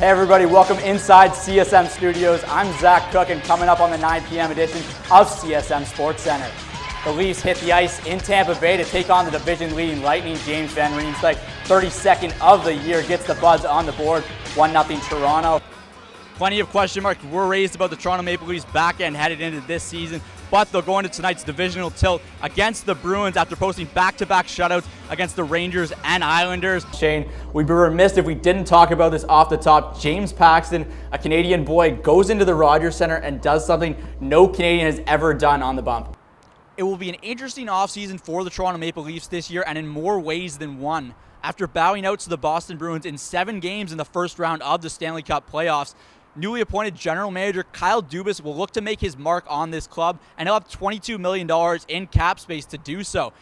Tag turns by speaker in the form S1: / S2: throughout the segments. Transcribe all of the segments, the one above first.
S1: Hey everybody, welcome inside CSM Studios. I'm Zach Cook, and coming up on the 9 p.m. edition of CSM Sports Center. The Leafs hit the ice in Tampa Bay to take on the division-leading Lightning. James Van Riemsdyk, 32nd of the year, gets the Buds on the board, 1-0 Toronto.
S2: Plenty of question marks were raised about the Toronto Maple Leafs back end headed into this season, but they'll go into tonight's divisional tilt against the Bruins after posting back-to-back shutouts against the Rangers and Islanders.
S1: Shane, we'd be remiss if we didn't talk about this off the top. James Paxton, a Canadian boy, goes into the Rogers Centre and does something no Canadian has ever done on the bump.
S2: It will be an interesting offseason for the Toronto Maple Leafs this year, and in more ways than one. After bowing out to the Boston Bruins in 7 games in the first round of the Stanley Cup playoffs, newly appointed general manager Kyle Dubas will look to make his mark on this club, and he'll have $22 million in cap space to do so.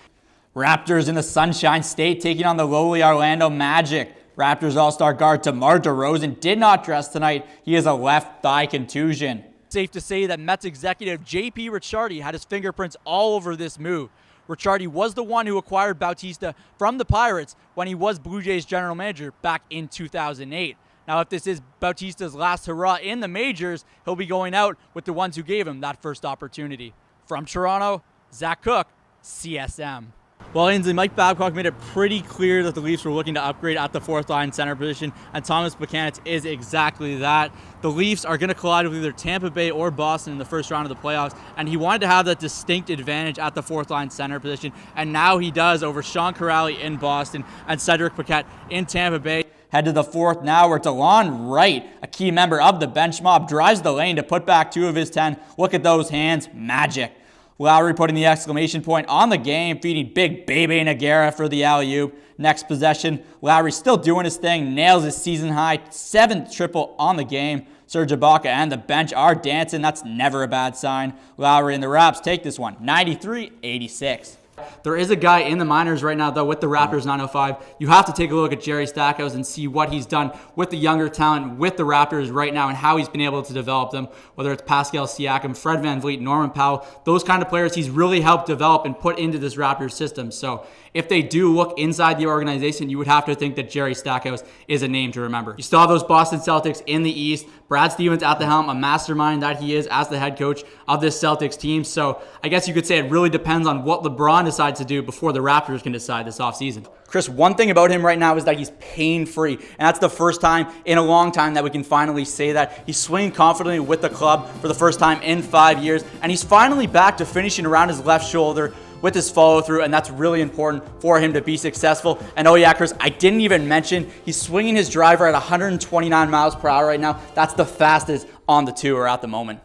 S1: Raptors in the Sunshine State taking on the lowly Orlando Magic. Raptors All-Star guard DeMar DeRozan did not dress tonight. He has a left thigh contusion.
S2: Safe to say that Mets executive J.P. Ricciardi had his fingerprints all over this move. Ricciardi was the one who acquired Bautista from the Pirates when he was Blue Jays general manager back in 2008. Now, if this is Bautista's last hurrah in the majors, he'll be going out with the ones who gave him that first opportunity. From Toronto, Zach Cook, CSM. Well, Ainsley, Mike Babcock made it pretty clear that the Leafs were looking to upgrade at the fourth line center position, and Thomas Buchanan is exactly that. The Leafs are going to collide with either Tampa Bay or Boston in the first round of the playoffs, and he wanted to have that distinct advantage at the fourth line center position, and now he does over Sean Kuraly in Boston and Cedric Paquette in Tampa Bay.
S1: Head to the fourth now, where DeLon Wright, a key member of the bench mob, drives the lane to put back 2 of his 10. Look at those hands, magic. Lowry putting the exclamation point on the game, feeding big Bebe Nagara for the alley-oop. Next possession, Lowry still doing his thing, nails his season-high 7th triple on the game. Serge Ibaka and the bench are dancing. That's never a bad sign. Lowry and the Raps take this one, 93-86.
S2: There is a guy in the minors right now, though, with the Raptors 905. You have to take a look at Jerry Stackhouse and see what he's done with the younger talent with the Raptors right now and how he's been able to develop them, whether it's Pascal Siakam, Fred VanVleet, Norman Powell, those kind of players he's really helped develop and put into this Raptors system. So if they do look inside the organization, you would have to think that Jerry Stackhouse is a name to remember. You still have those Boston Celtics in the East. Brad Stevens at the helm, a mastermind that he is as the head coach of this Celtics team. So I guess you could say it really depends on what LeBron decides to do before the Raptors can decide this offseason.
S1: Chris, one thing about him right now is that he's pain-free, and that's the first time in a long time that we can finally say that. He's swinging confidently with the club for the first time in 5 years, and he's finally back to finishing around his left shoulder with his follow-through, and that's really important for him to be successful. And oh yeah, Chris, I didn't even mention he's swinging his driver at 129 miles per hour right now. That's the fastest on the tour at the moment.